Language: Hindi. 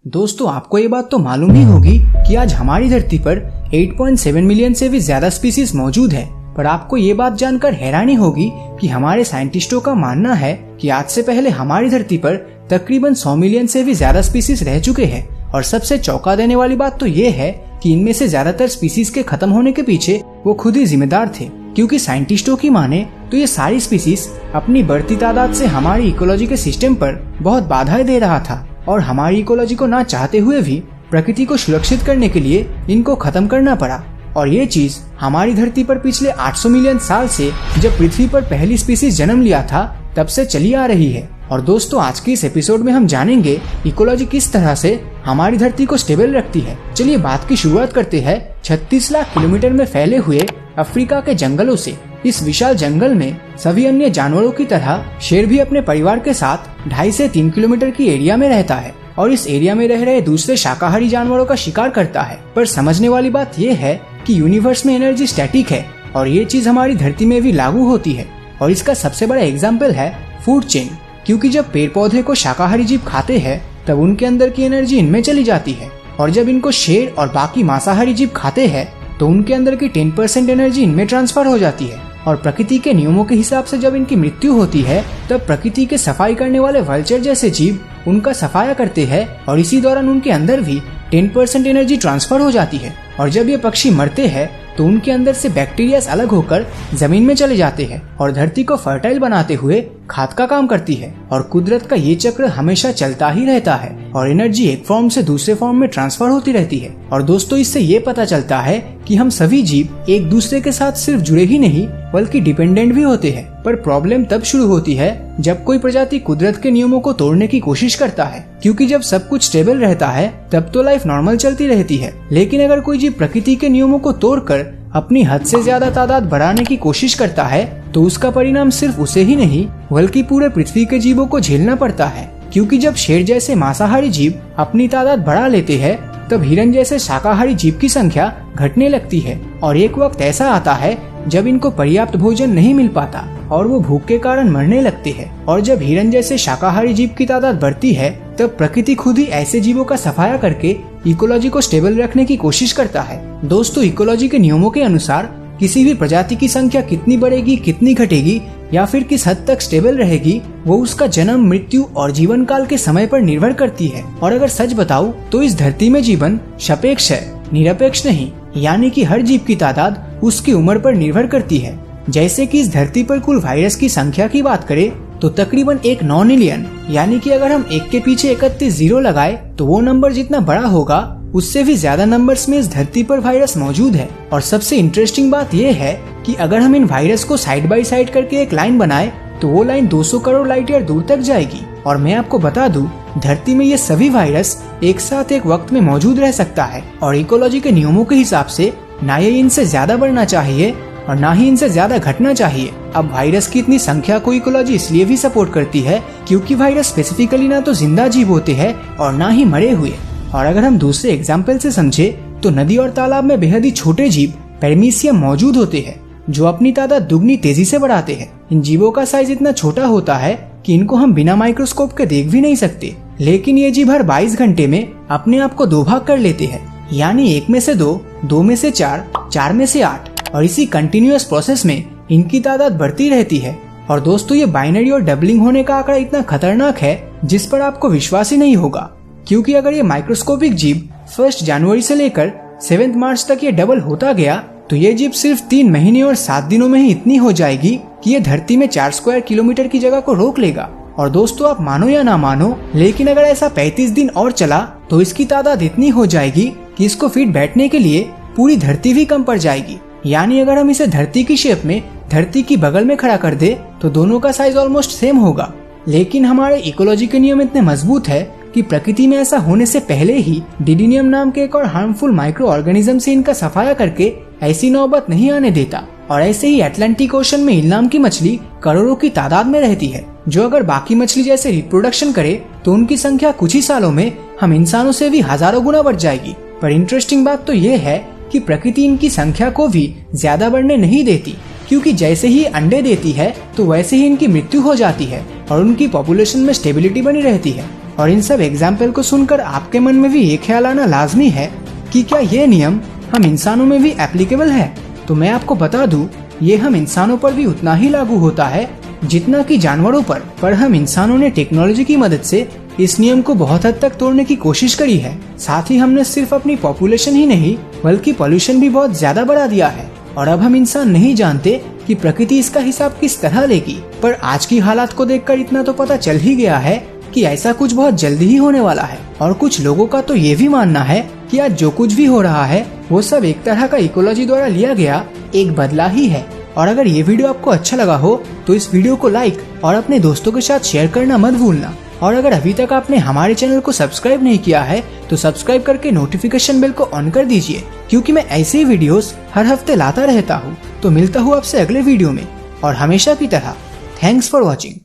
दोस्तों, आपको ये बात तो मालूम ही होगी कि आज हमारी धरती पर 8.7 मिलियन से भी ज्यादा स्पीसीज मौजूद है। पर आपको ये बात जानकर हैरानी होगी कि हमारे साइंटिस्टों का मानना है कि आज से पहले हमारी धरती पर तकरीबन 100 मिलियन से भी ज्यादा स्पीसीज रह चुके हैं। और सबसे चौंका देने वाली बात तो ये है कि इनमें से ज्यादातर स्पीसीज के खत्म होने के पीछे वो खुद ही जिम्मेदार थे, क्योंकि साइंटिस्टों की माने तो ये सारी स्पीसीज अपनी बढ़ती तादाद से हमारी इकोलॉजी के सिस्टम पर बहुत बाधाएं दे रहा था और हमारी इकोलॉजी को ना चाहते हुए भी प्रकृति को सुरक्षित करने के लिए इनको खत्म करना पड़ा। और ये चीज हमारी धरती पर पिछले 800 मिलियन साल से जब पृथ्वी पर पहली स्पीसीज जन्म लिया था तब से चली आ रही है। और दोस्तों, आज के इस एपिसोड में हम जानेंगे इकोलॉजी किस तरह से हमारी धरती को स्टेबल रखती है। चलिए बात की शुरुआत करते हैं 36 लाख किलोमीटर में फैले हुए अफ्रीका के जंगलों से। इस विशाल जंगल में सभी अन्य जानवरों की तरह शेर भी अपने परिवार के साथ 2.5 से 3 किलोमीटर की एरिया में रहता है और इस एरिया में रह रहे दूसरे शाकाहारी जानवरों का शिकार करता है। पर समझने वाली बात यह है कि यूनिवर्स में एनर्जी स्टैटिक है और ये चीज हमारी धरती में भी लागू होती है। और इसका सबसे बड़ा एग्जाम्पल है फूड चेन, क्योंकि जब पेड़ पौधे को शाकाहारी जीव खाते हैं तब उनके अंदर की एनर्जी इनमें चली जाती है, और जब इनको शेर और बाकी मांसाहारी जीव खाते हैं तो उनके अंदर की 10% एनर्जी इनमें ट्रांसफर हो जाती है। और प्रकृति के नियमों के हिसाब से जब इनकी मृत्यु होती है तब प्रकृति के सफाई करने वाले वल्चर जैसे जीव उनका सफाया करते हैं और इसी दौरान उनके अंदर भी 10% एनर्जी ट्रांसफर हो जाती है। और जब ये पक्षी मरते हैं तो उनके अंदर से बैक्टीरिया अलग होकर जमीन में चले जाते हैं और धरती को फर्टाइल बनाते हुए खाद का काम करती है। और कुदरत का ये चक्र हमेशा चलता ही रहता है और एनर्जी एक फॉर्म से दूसरे फॉर्म में ट्रांसफर होती रहती है। और दोस्तों, इससे ये पता चलता है कि हम सभी जीव एक दूसरे के साथ सिर्फ जुड़े ही नहीं बल्कि डिपेंडेंट भी होते हैं। पर प्रॉब्लम तब शुरू होती है जब कोई प्रजाति कुदरत के नियमों को तोड़ने की कोशिश करता है, क्योंकि जब सब कुछ स्टेबल रहता है तब तो लाइफ नॉर्मल चलती रहती है। लेकिन अगर कोई जीव प्रकृति के नियमों को तोड़कर अपनी हद से ज्यादा तादाद बढ़ाने की कोशिश करता है तो उसका परिणाम सिर्फ उसे ही नहीं बल्कि पूरे पृथ्वी के जीवों को झेलना पड़ता है। क्योंकि जब शेर जैसे मांसाहारी जीव अपनी तादाद बढ़ा लेते हैं तब हिरन जैसे शाकाहारी जीव की संख्या घटने लगती है और एक वक्त ऐसा आता है जब इनको पर्याप्त भोजन नहीं मिल पाता और वो भूख के कारण मरने लगते हैं। और जब हिरन जैसे शाकाहारी जीव की तादाद बढ़ती है तब प्रकृति खुद ही ऐसे जीवों का सफाया करके इकोलॉजी को स्टेबल रखने की कोशिश करता है। दोस्तों, इकोलॉजी के नियमों के अनुसार किसी भी प्रजाति की संख्या कितनी बढ़ेगी, कितनी घटेगी या फिर किस हद तक स्टेबल रहेगी वो उसका जन्म, मृत्यु और जीवन काल के समय पर निर्भर करती है। और अगर सच बताऊं तो इस धरती में जीवन सापेक्ष है, निरपेक्ष नहीं। यानी कि हर जीव की तादाद उसकी उम्र पर निर्भर करती है। जैसे कि इस धरती पर कुल वायरस की संख्या की बात करें तो तकरीबन 1 नॉनिलियन, यानी कि अगर हम एक के पीछे 31 जीरो लगाए तो वो नंबर जितना बड़ा होगा उससे भी ज्यादा नंबर्स में इस धरती पर वायरस मौजूद है। और सबसे इंटरेस्टिंग बात यह है कि अगर हम इन वायरस को साइड बाय साइड करके एक लाइन बनाए तो वो लाइन 200 करोड़ लाइट ईयर दूर तक जाएगी। और मैं आपको बता दूं, धरती में ये सभी वायरस एक साथ एक वक्त में मौजूद रह सकता है और इकोलॉजी के नियमों के हिसाब से ना ये इनसे ज्यादा बढ़ना चाहिए और ना ही इनसे ज्यादा घटना चाहिए। अब वायरस की इतनी संख्या को इकोलॉजी इसलिए भी सपोर्ट करती है क्योंकि वायरस स्पेसिफिकली ना तो जिंदा जीव होते हैं और ना ही मरे हुए। और अगर हम दूसरे एग्जाम्पल से समझे तो नदी और तालाब में बेहद ही छोटे जीव पैरमीसियम मौजूद होते हैं जो अपनी तादाद दुगनी तेजी से बढ़ाते हैं। इन जीवों का साइज इतना छोटा होता है कि इनको हम बिना माइक्रोस्कोप के देख भी नहीं सकते, लेकिन ये जीव हर 22 घंटे में अपने आप को 2 भाग कर लेते हैं, यानी 1 में से 2, 2 में से 4, 4 में से 8। और इसी कंटिन्यूअस प्रोसेस में इनकी तादाद बढ़ती रहती है। और दोस्तों, ये बाइनरी और डबलिंग होने का आंकड़ा इतना खतरनाक है जिस पर आपको विश्वास ही नहीं होगा, क्योंकि अगर ये माइक्रोस्कोपिक जीव 1 जनवरी से लेकर 7 मार्च तक ये डबल होता गया तो ये जीव सिर्फ 3 महीने और 7 दिनों में ही इतनी हो जाएगी कि ये धरती में 4 स्क्वायर किलोमीटर की जगह को रोक लेगा। और दोस्तों, आप मानो या ना मानो, लेकिन अगर ऐसा 35 दिन और चला तो इसकी तादाद इतनी हो जाएगी कि इसको फिट बैठने के लिए पूरी धरती भी कम पड़ जाएगी। यानी अगर हम इसे धरती की शेप में धरती की बगल में खड़ा कर दे तो दोनों का साइज ऑलमोस्ट सेम होगा। लेकिन हमारे इकोलॉजी के नियम इतने मजबूत है कि प्रकृति में ऐसा होने से पहले ही डिडिनियम नाम के एक और हार्मफुल माइक्रो ऑर्गेनिज्म से इनका सफाया करके ऐसी नौबत नहीं आने देता। और ऐसे ही अटलांटिक ओशन में ईल नाम की मछली करोड़ों की तादाद में रहती है, जो अगर बाकी मछली जैसे रिप्रोडक्शन करे तो उनकी संख्या कुछ ही सालों में हम इंसानों से भी हजारों गुना बढ़ जाएगी। पर इंटरेस्टिंग बात तो ये है कि प्रकृति इनकी संख्या को भी ज्यादा बढ़ने नहीं देती, क्योंकि जैसे ही अंडे देती है तो वैसे ही इनकी मृत्यु हो जाती है और उनकी पॉपुलेशन में स्टेबिलिटी बनी रहती है। और इन सब एग्जाम्पल को सुनकर आपके मन में भी ये ख्याल आना लाजमी है कि क्या ये नियम हम इंसानों में भी एप्लीकेबल है। तो मैं आपको बता दूं, ये हम इंसानों पर भी उतना ही लागू होता है जितना कि जानवरों पर हम इंसानों ने टेक्नोलॉजी की मदद से इस नियम को बहुत हद तक तोड़ने की कोशिश करी है। साथ ही हमने सिर्फ अपनी पॉपुलेशन ही नहीं बल्कि पॉल्यूशन भी बहुत ज्यादा बढ़ा दिया है। और अब हम इंसान नहीं जानते कि प्रकृति इसका हिसाब किस तरह लेगी। पर आज की हालात को देखकर इतना तो पता चल ही गया है कि ऐसा कुछ बहुत जल्दी ही होने वाला है। और कुछ लोगों का तो ये भी मानना है कि आज जो कुछ भी हो रहा है वो सब एक तरह का इकोलॉजी द्वारा लिया गया एक बदला ही है। और अगर ये वीडियो आपको अच्छा लगा हो तो इस वीडियो को लाइक और अपने दोस्तों के साथ शेयर करना मत भूलना। और अगर अभी तक आपने हमारे चैनल को सब्सक्राइब नहीं किया है तो सब्सक्राइब करके नोटिफिकेशन बेल को ऑन कर दीजिए, क्योंकि मैं ऐसे ही वीडियोस हर हफ्ते लाता रहता हूँ। तो मिलता हूँ आपसे अगले वीडियो में, और हमेशा की तरह थैंक्स फॉर वॉचिंग।